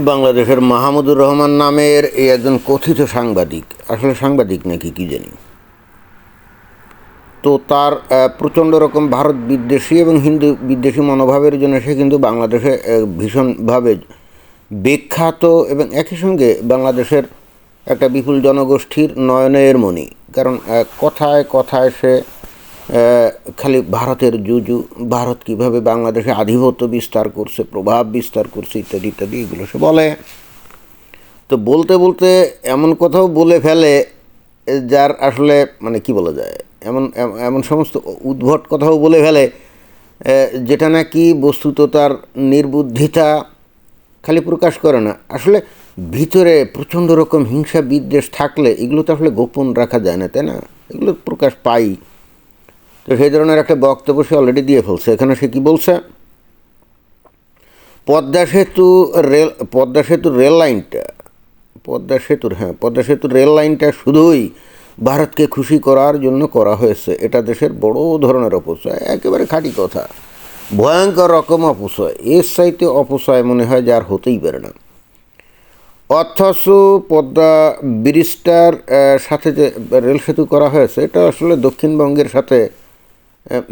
বাংলাদেশের মাহমুদুর রহমান নামের এই একজন কথিত সাংবাদিক, আসলে সাংবাদিক নাকি কী জানি, তো তার প্রচণ্ড রকম ভারত বিদ্বেষী এবং হিন্দু বিদ্বেষী মনোভাবের জন্য সে কিন্তু বাংলাদেশে ভীষণভাবে বিখ্যাত এবং একই সঙ্গে বাংলাদেশের একটা বিপুল জনগোষ্ঠীর নয়নের মণি। কারণ কথায় কথায় সে খালি ভারতের জুজু, ভারত কীভাবে বাংলাদেশে আধিপত্য বিস্তার করছে, প্রভাব বিস্তার করছে, ইত্যাদি ইত্যাদি এগুলো সে বলে। তো বলতে বলতে এমন কথাও বলে ফেলে যার আসলে মানে কি বলা যায়, এমন এমন সমস্ত উদ্ভট কথাও বলে ফেলে যেটা নাকি বস্তুত তার নির্বুদ্ধিতা খালি প্রকাশ করে না, আসলে ভিতরে প্রচণ্ড রকম হিংসা বিদ্বেষ থাকলে এগুলো তো আসলে গোপন রাখা যায় না, তাই না? এগুলো প্রকাশ পাই। তো সেই ধরনের একটা বক্তব্য সে অলরেডি দিয়ে ফেলছে। এখানে সে কী বলছে, পদ্মা সেতুর রেল লাইনটা পদ্মা সেতুর রেল লাইনটা শুধুই ভারতকে খুশি করার জন্য করা হয়েছে। এটা দেশের বড় ধরনের অপচয়, একেবারে খাঁটি কথা, ভয়ঙ্কর রকম অপচয়। এর চাইতে অপচয় মনে হয় যে আর হতেই পারে না। অথচ পদ্মা ব্রিজটার সাথে যে রেল সেতু করা হয়েছে এটা আসলে দক্ষিণবঙ্গের সাথে,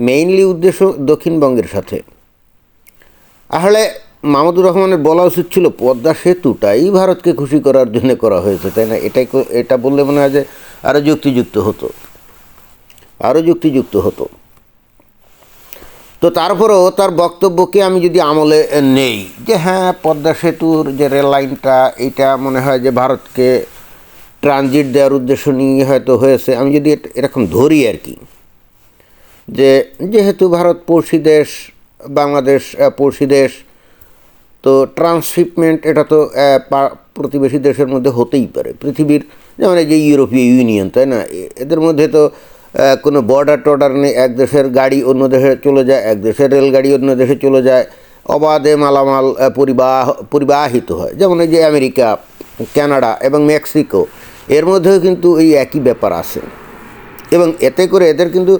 মেইনলি উদ্দেশ্য দক্ষিণবঙ্গের সাথে। আসলে মাহমুদুর রহমানের বলা উচিত ছিল পদ্মা সেতুটাই ভারতকে খুশি করার জন্য করা হয়েছে, তাই না? এটা বললে মনে হয় যে আরও যুক্তিযুক্ত হতো। তো তারপরেও তার বক্তব্যকে আমি যদি আমলে নেই যে হ্যাঁ, পদ্মা সেতুর যে রেল লাইনটা এইটা মনে হয় যে ভারতকে ট্রানজিট দেওয়ার উদ্দেশ্য নিয়ে হয়তো হয়েছে, আমি যদি এরকম ধরি আর কি, যে যেহেতু ভারত পড়শি দেশ, বাংলাদেশ পড়শি দেশ, তো ট্রান্সশিপমেন্ট এটা তো প্রতিবেশী দেশের মধ্যে হতেই পারে। পৃথিবীর যেমন এই যে ইউরোপীয় ইউনিয়ন, তাই না, এদের মধ্যে তো কোনো বর্ডার নেই। এক দেশের গাড়ি অন্য দেশে চলে যায়, এক দেশের রেলগাড়ি অন্য দেশে চলে যায়, অবাধে মালামাল পরিবাহিত হয়। যেমন এই যে আমেরিকা, কানাডা এবং মেক্সিকো, এর মধ্যেও কিন্তু এই একই ব্যাপার আছে। এবং এতে করে এদের কিন্তু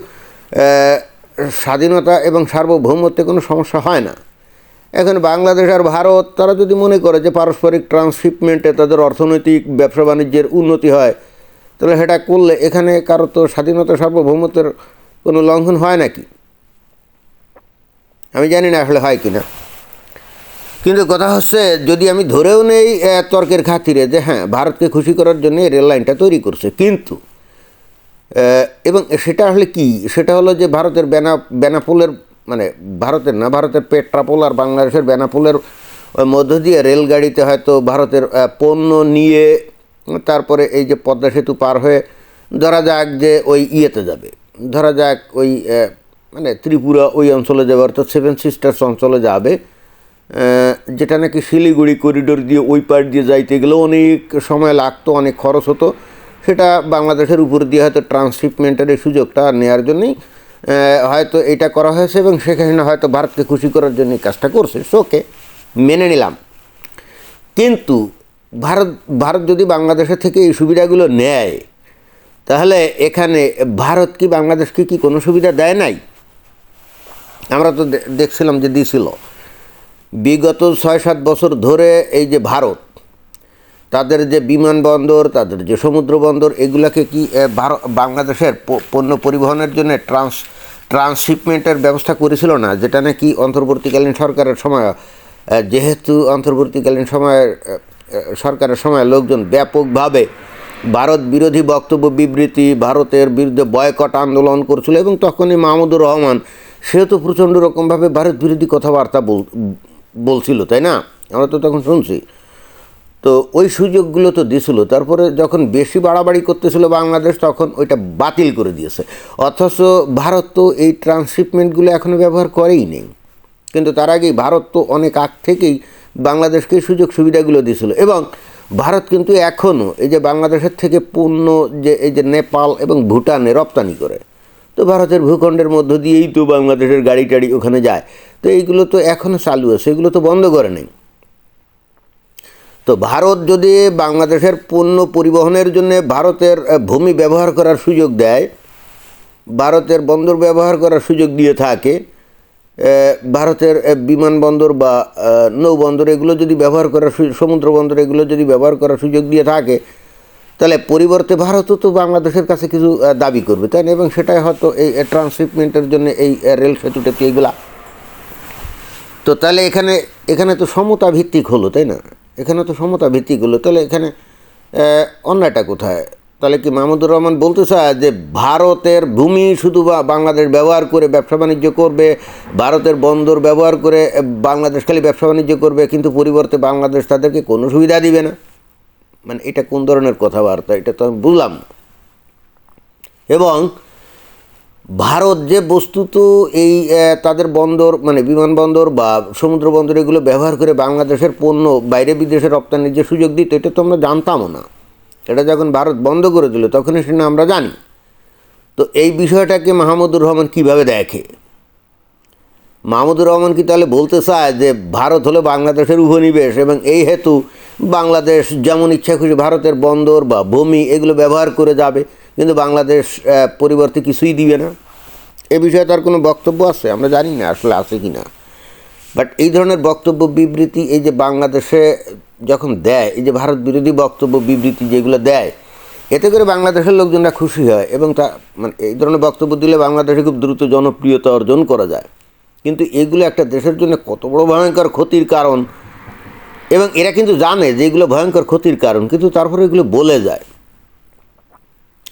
স্বাধীনতা এবং সার্বভৌমত্বে কোনো সমস্যা হয় না। এখন বাংলাদেশ আর ভারত তারা যদি মনে করে যে পারস্পরিক ট্রান্সশিপমেন্টে তাদের অর্থনৈতিক ব্যবসা বাণিজ্যের উন্নতি হয়, তাহলে সেটা করলে এখানে কারো তো স্বাধীনতা সার্বভৌমত্বের কোনো লঙ্ঘন হয় নাকি? আমি জানি না আসলে হয় কি না। কিন্তু কথা হচ্ছে, যদি আমি ধরেও নেই তর্কের খাতিরে যে হ্যাঁ, ভারতকে খুশি করার জন্য রেল লাইনটা তৈরি করছে, কিন্তু এবং সেটা আসলে কি, সেটা হলো যে ভারতের বেনাপোলের, মানে ভারতের পেট্রাপোল আর বাংলাদেশের বেনাপোলের মধ্য দিয়ে রেলগাড়িতে হয়তো ভারতের পণ্য নিয়ে তারপরে এই যে পদ্মা সেতু পার হয়ে ধরা যাক যে ওই ইয়েতে যাবে, ধরা যাক ওই মানে ত্রিপুরা ওই অঞ্চলে যাবে, অর্থাৎ সেভেন সিস্টার্স অঞ্চলে যাবে, যেটা নাকি শিলিগুড়ি করিডোর দিয়ে ওই পার দিয়ে যাইতে গেলে অনেক সময় লাগতো, অনেক খরচ হতো। সেটা বাংলাদেশের উপর দিয়ে হয়তো ট্রান্সশিপমেন্টের এই সুযোগটা নেওয়ার জন্যই হয়তো এটা করা হয়েছে, এবং সেখানে হয়তো ভারতকে খুশি করার জন্য কাজটা করছে, ওকে, মেনে নিলাম। কিন্তু ভারত যদি বাংলাদেশের থেকে এই সুবিধাগুলো নেয়, তাহলে এখানে ভারত কি বাংলাদেশকে কি কোনো সুবিধা দেয় নাই? আমরা তো দেখছিলাম যে দিয়েছিল। বিগত 6-7 বছর ধরে এই যে ভারত, তাদের যে বিমানবন্দর, তাদের যে সমুদ্র বন্দর, এগুলোকে কি বাংলাদেশের পণ্য পরিবহনের জন্য ট্রান্সশিপমেন্টের ব্যবস্থা করেছিল না? যেটা নাকি অন্তর্বর্তীকালীন সরকারের সময়, যেহেতু অন্তর্বর্তীকালীন সরকারের সময় লোকজন ব্যাপকভাবে ভারত বিরোধী বক্তব্য, বিবৃতি, ভারতের বিরুদ্ধে বয়কট আন্দোলন করছিল, এবং তখনই মাহমুদুর রহমান সেহেতু প্রচণ্ড রকমভাবে ভারত বিরোধী কথাবার্তা বলছিল, তাই না? আমরা তো তখন শুনছি। তো ওই সুযোগগুলো তো দিয়েছিল। তারপরে যখন বেশি বাড়াবাড়ি করতেছিল বাংলাদেশ, তখন ওইটা বাতিল করে দিয়েছে। অথচ ভারত তো এই ট্রান্সশিপমেন্টগুলো এখনও ব্যবহার করেই নেই। কিন্তু তার আগেই ভারত তো অনেক আগ থেকেই বাংলাদেশকে সুযোগ সুবিধাগুলো দিয়েছিল। এবং ভারত কিন্তু এখনও এই যে বাংলাদেশের থেকে পণ্য যে এই যে নেপাল এবং ভুটানে রপ্তানি করে, তো ভারতের ভূখণ্ডের মধ্য দিয়েই তো বাংলাদেশের গাড়ি টাড়ি ওখানে যায়। তো এইগুলো তো এখনও চালু আছে, এগুলো তো বন্ধ করে নেই। তো ভারত যদি বাংলাদেশের পণ্য পরিবহনের জন্য ভারতের ভূমি ব্যবহার করার সুযোগ দেয়, ভারতের বন্দর ব্যবহার করার সুযোগ দিয়ে থাকে, ভারতের বিমানবন্দর বা নৌবন্দর এগুলো যদি ব্যবহার করার সমুদ্র বন্দর এগুলো যদি ব্যবহার করার সুযোগ দিয়ে থাকে, তাহলে পরিবর্তে ভারতও তো বাংলাদেশের কাছে কিছু দাবি করবে, তাই না? এবং সেটাই হয়তো এই ট্রান্সশিপমেন্টের জন্য এই রেল সেতু টেতু এইগুলা। তো তাহলে এখানে তো সমতা ভিত্তিক হলো, তাই না? এখানে তো সমতা ভিত্তিক হলো, তাহলে এখানে অন্যায়টা কোথায়? তাহলে কি মাহমুদুর রহমান বলতে চায় যে ভারতের ভূমি শুধু বাংলাদেশ ব্যবহার করে ব্যবসা বাণিজ্য করবে, ভারতের বন্দর ব্যবহার করে বাংলাদেশ খালি ব্যবসা বাণিজ্য করবে, কিন্তু পরিবর্তে বাংলাদেশ তাদেরকে কোনো সুবিধা দিবে না? মানে এটা কোন ধরনের কথাবার্তা? এটা তো আমি বুঝলাম। এবং ভারত যে বস্তুত এই তাদের বন্দর মানে বিমানবন্দর বা সমুদ্র বন্দর এগুলো ব্যবহার করে বাংলাদেশের পণ্য বাইরে বিদেশে রপ্তানির যে সুযোগ দিত, এটা তো আমরা জানতামও না। এটা যখন ভারত বন্ধ করে দিল তখনই সেটা আমরা জানি। তো এই বিষয়টাকে মাহমুদুর রহমান কিভাবে দেখে? মাহমুদুর রহমান কি তাহলে বলতে চায় যে ভারত হলো বাংলাদেশের উপনিবেশ এবং এই হেতু বাংলাদেশ যেমন ইচ্ছা খুশি ভারতের বন্দর বা ভূমি এগুলো ব্যবহার করে যাবে, কিন্তু বাংলাদেশ পরিবর্তে কিছুই দিবে না? এ বিষয়ে তার কোনো বক্তব্য আছে? আমরা জানি না আসলে আছে কি না। বাট এই ধরনের বক্তব্য বিবৃতি এই যে বাংলাদেশে যখন দেয়, এই যে ভারত বিরোধী বক্তব্য বিবৃতি যেগুলো দেয়, এতে করে বাংলাদেশের লোকজনরা খুশি হয় এবং তা মানে এই ধরনের বক্তব্য দিলে বাংলাদেশে খুব দ্রুত জনপ্রিয়তা অর্জন করা যায়। কিন্তু এগুলো একটা দেশের জন্য কত বড় ভয়ঙ্কর ক্ষতির কারণ, এবং এরা কিন্তু জানে যে এগুলো ভয়ঙ্কর ক্ষতির কারণ, কিন্তু তারপরে এগুলো বলে যায়।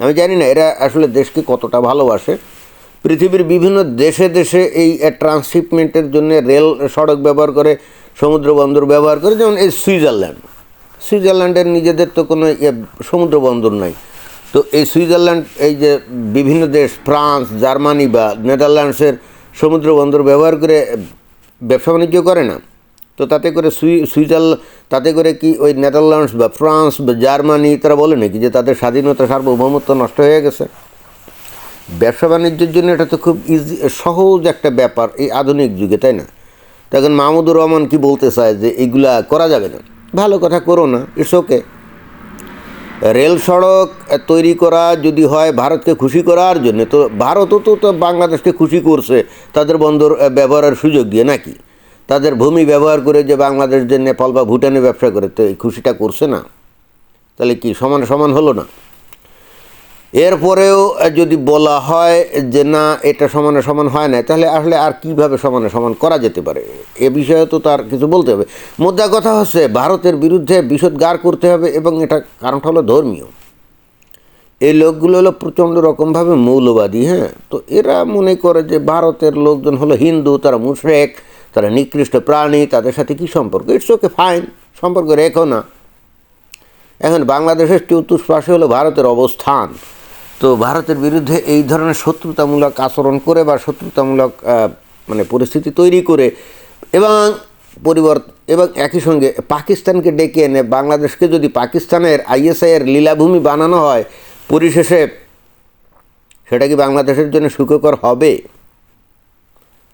আমি জানি না এরা আসলে দেশকে কতটা ভালোবাসে। পৃথিবীর বিভিন্ন দেশে দেশে এই ট্রান্সশিপমেন্টের জন্য রেল সড়ক ব্যবহার করে, সমুদ্র বন্দর ব্যবহার করে। যেমন এই সুইজারল্যান্ডের নিজেদের তো কোনো সমুদ্র বন্দর নাই। তো এই সুইজারল্যান্ড এই যে বিভিন্ন দেশ ফ্রান্স, জার্মানি বা নেদারল্যান্ডসের সমুদ্র বন্দর ব্যবহার করে ব্যবসা বাণিজ্য করে না? তো তাতে করে তাতে করে কি ওই নেদারল্যান্ডস বা ফ্রান্স বা জার্মানি তারা বলে নাকি যে তাদের স্বাধীনতা সার্বভৌমত্ব নষ্ট হয়ে গেছে? ব্যবসা বাণিজ্যের জন্য এটা তো খুব সহজ একটা ব্যাপার এই আধুনিক যুগে, তাই না? তখন মাহমুদুর রহমান কি বলতে চায় যে এইগুলা করা যাবে না? ভালো কথা, করো না, ইটস ওকে। রেল সড়ক তৈরি করা যদি হয় ভারতকে খুশি করার জন্য, তো ভারতও তো বাংলাদেশকে খুশি করছে তাদের বন্দর ব্যবহারের সুযোগ দিয়ে, নাকি? তাদের ভূমি ব্যবহার করে যে বাংলাদেশ যে নেপাল বা ভুটানে ব্যবসা করে, তো এই খুশিটা করছে না? তাহলে কি সমান সমান হলো না? এরপরেও যদি বলা হয় যে না এটা সমানে সমান হয় না, তাহলে আসলে আর কীভাবে সমানে সমান করা যেতে পারে? এ বিষয়ে তো তার কিছু বলতে হবে। মোদ্দা কথা হচ্ছে ভারতের বিরুদ্ধে বিষোদ্গার করতে হবে, এবং এটা কারণটা হলো ধর্মীয়। এই লোকগুলো হলো প্রচণ্ড রকমভাবে মৌলবাদী। হ্যাঁ, তো এরা মনে করে যে ভারতের লোকজন হলো হিন্দু, তারা মুশরিক, তারা নিকৃষ্ট প্রাণী, তাদের সাথে কী সম্পর্ক? ইটস ওকে, ফাইন, সম্পর্ক রেখো না। এখন বাংলাদেশের চতুষ্পাশে হলো ভারতের অবস্থান। তো ভারতের বিরুদ্ধে এই ধরনের শত্রুতামূলক আচরণ করে বা শত্রুতামূলক মানে পরিস্থিতি তৈরি করে এবং একই সঙ্গে পাকিস্তানকে ডেকে এনে বাংলাদেশকে যদি পাকিস্তানের আইএসআইয়ের লীলাভূমি বানানো হয়, পরিশেষে সেটা কি বাংলাদেশের জন্য সুখকর হবে?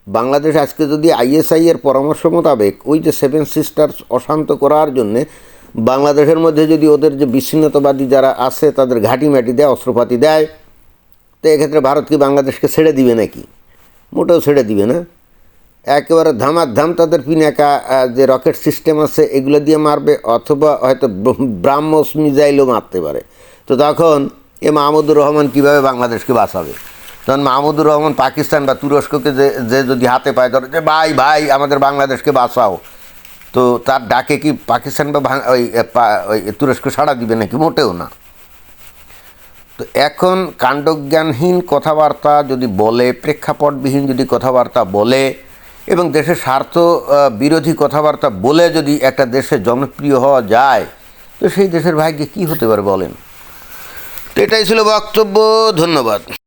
বাংলাদেশ আজকে যদি আইএসআইয়ের পরামর্শ মোতাবেক ওই যে 7 সিস্টার্স অশান্ত করার জন্যে বাংলাদেশের মধ্যে যদি ওদের যে বিচ্ছিন্নতাবাদী যারা আছে তাদের ঘাঁটি মাটি দেয়, অস্ত্রপাতি দেয়, তো এক্ষেত্রে ভারত কি বাংলাদেশকে ছেড়ে দিবে নাকি? মোটেও ছেড়ে দিবে না। একেবারে ধামাধাম তাদের পিনাকা যে রকেট সিস্টেম আছে এগুলো দিয়ে মারবে, অথবা হয়তো ব্রাহ্মস মিসাইলও মারতে পারে। তো তখন মাহমুদুর রহমান কীভাবে বাংলাদেশকে বাঁচাবে? তখন মাহমুদুর রহমান পাকিস্তান বা তুরস্ককে যে যদি হাতে পায় ধরে যে ভাই আমাদের বাংলাদেশকে বাঁচাও, তো তার ডাকে কি পাকিস্তান বা ওই তুরস্ক সাড়া দিবে নাকি? মোটেও না। তো এখন কাণ্ডজ্ঞানহীন কথাবার্তা যদি বলে, প্রেক্ষাপটবিহীন যদি কথাবার্তা বলে এবং দেশের স্বার্থ বিরোধী কথাবার্তা বলে যদি একটা দেশে জনপ্রিয় হওয়া যায়, তো সেই দেশের ভাগ্যে কী হতে পারে বলেন? তো এটাই ছিল বক্তব্য। ধন্যবাদ।